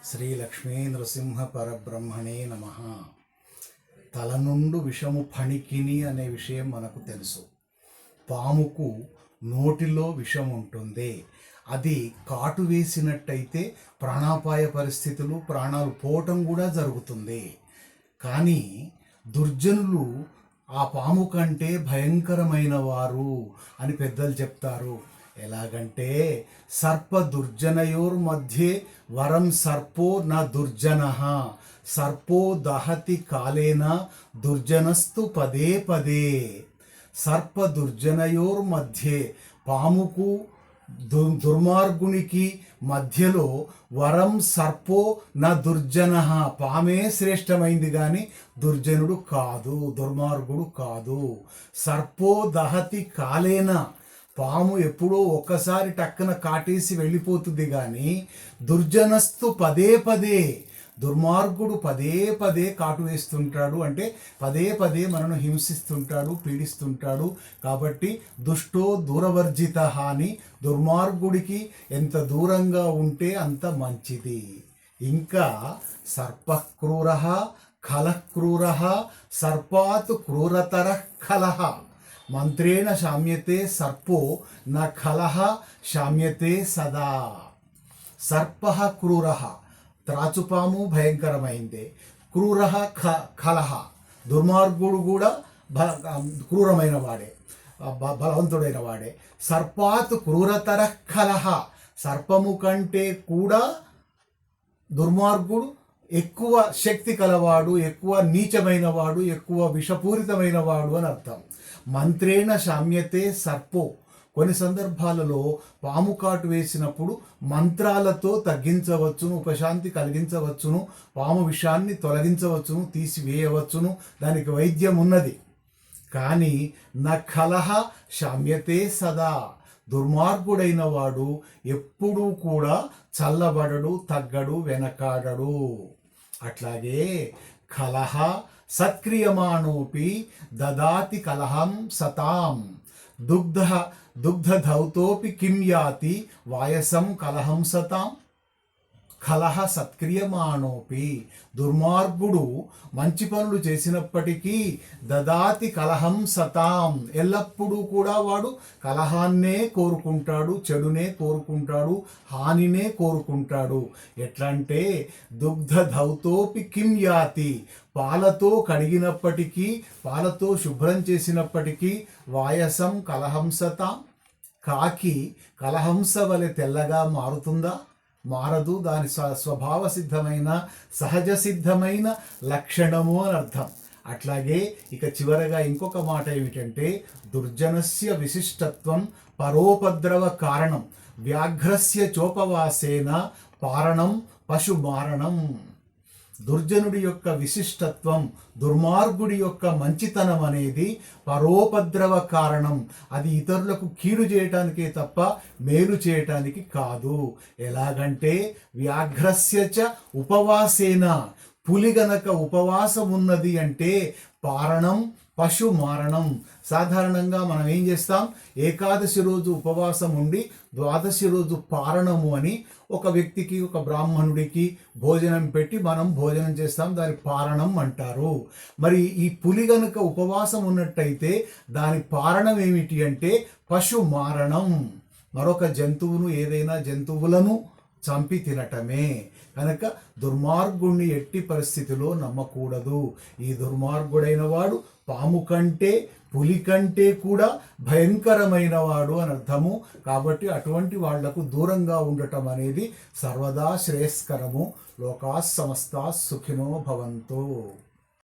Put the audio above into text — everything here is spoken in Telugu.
శ్రీ లక్ష్మీ నృసింహ పరబ్రహ్మణే నమ. తల నుండు విషము ఫణికిని అనే విషయం మనకు తెలుసు. పాముకు నోటిలో విషం ఉంటుంది. అది కాటు వేసినట్టయితే ప్రాణాపాయ పరిస్థితులు, ప్రాణాలు పోవటం కూడా జరుగుతుంది. కానీ దుర్జనులు ఆ పాము కంటే భయంకరమైన వారు అని పెద్దలు చెప్తారు. ఎలాగంటే సర్ప దుర్జనయోర్ మధ్యే వరం సర్పో న దుర్జన, సర్పో దహతి కాలేన దుర్జనస్తు పదే పదే. సర్ప దుర్జనయోర్ మధ్యే, పాముకు దుర్మార్గునికి మధ్యలో వరం సర్పో నా దుర్జన, పామే శ్రేష్టమైంది కానీ దుర్జనుడు కాదు, దుర్మార్గుడు కాదు. సర్పో దహతి కాలేన, పాము ఎప్పుడో ఒక్కసారి టక్కన కాటేసి వెళ్ళిపోతుంది కానీ దుర్జనస్తు పదే పదే, దుర్మార్గుడు పదే పదే కాటు వేస్తుంటాడు, అంటే పదే పదే మనను హింసిస్తుంటాడు, పీడిస్తుంటాడు. కాబట్టి దుష్టో దూరవర్జిత అని, దుర్మార్గుడికి ఎంత దూరంగా ఉంటే అంత మంచిది. ఇంకా సర్పక్రూర ఖలక్రూర, సర్పాత్ క్రూరతర ఖలః, మంత్రేణ శామ్యతే సర్పో న ఖలః శామ్యతే సదా. సర్ప క్రూర, త్రాచుపాము భయంకరమైందే. క్రూర ఖలః, దుర్మార్గుడు కూడా క్రూరమైన వాడే, బలవంతుడైన వాడే. సర్పాత్ క్రూరతర ఖలః, సర్పము కంటే కూడా దుర్మార్గుడు ఎక్కువ శక్తి కలవాడు, ఎక్కువ నీచమైన వాడు, ఎక్కువ విషపూరితమైన వాడు అని అర్థం. మంత్రేణ శామ్యతే సర్పో, కొన్ని సందర్భాలలో పాము కాటు వేసినప్పుడు మంత్రాలతో తగ్గించవచ్చును, ఉపశాంతి కలిగించవచ్చును, పాము విషాన్ని తొలగించవచ్చును, తీసివేయవచ్చును, దానికి వైద్యం ఉన్నది. కానీ న ఖలః శామ్యతే సదా, దుర్మార్గుడైన వాడు ఎప్పుడూ కూడా చల్లబడడు, తగ్గడు, వెనకాడడు. అట్లాగే కలహ సత్క్రియమాణోపి దదాతి కలహం సతాం, దుగ్ధధౌతోపి కిం యాతి వాయసం కలహం సతాం. కలహ సత్క్రియమాణోపి, దుర్మార్గుడు మంచి పనులు చేసినప్పటికీ దదాతి కలహం సతాం, ఎల్లప్పుడూ కూడా వాడు కలహాన్నే కోరుకుంటాడు, చెడునే కోరుకుంటాడు, హానినే కోరుకుంటాడు. ఎట్లంటే దుగ్ధధౌతోపి కిం యాతి, పాలతో కడిగినప్పటికీ, పాలతో శుభ్రం చేసినప్పటికీ వాయసం కలహంసతాం, కాకి కలహంస వలె తెల్లగా మారుతుందా? మారదు. దాని స్వభావ సిద్ధమైన, సహజ సిద్ధమైన లక్షణము అని అర్థం. అట్లాగే ఇక చివరగా ఇంకొక మాట ఏమిటంటే దుర్జనస్య విశిష్టత్వం పరోపద్రవ కారణం, వ్యాఘ్రస్య చోపవాసేన పారణం పశుమారణం. దుర్జనుడి యొక్క విశిష్టత్వం, దుర్మార్గుడి యొక్క మంచితనం అనేది పరోపద్రవ కారణం. అది ఇతరులకు కీడు చేయటానికే తప్ప మేలు చేయటానికి కాదు. ఎలాగంటే వ్యాఘ్రస్య చ ఉపవాసేన, పులి గనక ఉపవాసం ఉన్నది అంటే పారణం పశు మారణం. సాధారణంగా మనం ఏం చేస్తాం, ఏకాదశి రోజు ఉపవాసం ఉండి ద్వాదశి రోజు పారణము అని ఒక వ్యక్తికి, ఒక బ్రాహ్మణుడికి భోజనం పెట్టి మనం భోజనం చేస్తాం, దాని పారణం అంటారు. మరి ఈ పులి గనుక ఉపవాసం ఉన్నట్టయితే దాని పారణం ఏమిటి అంటే పశు మారణం, మరొక జంతువును, ఏదైనా జంతువులను చంపి తినటమే. కనుక దుర్మార్గుణ్ణి ఎట్టి పరిస్థితిలో నమ్మకూడదు. ఈ దుర్మార్గుడైన వాడు పాము కంటే, పులి కంటే కూడా భయంకరమైన వాడు అని అర్థము. కాబట్టి అటువంటి వాళ్లకు దూరంగా ఉండటం అనేది సర్వదా శ్రేయస్కరము. లోకా సమస్తా సుఖినో భవంతు.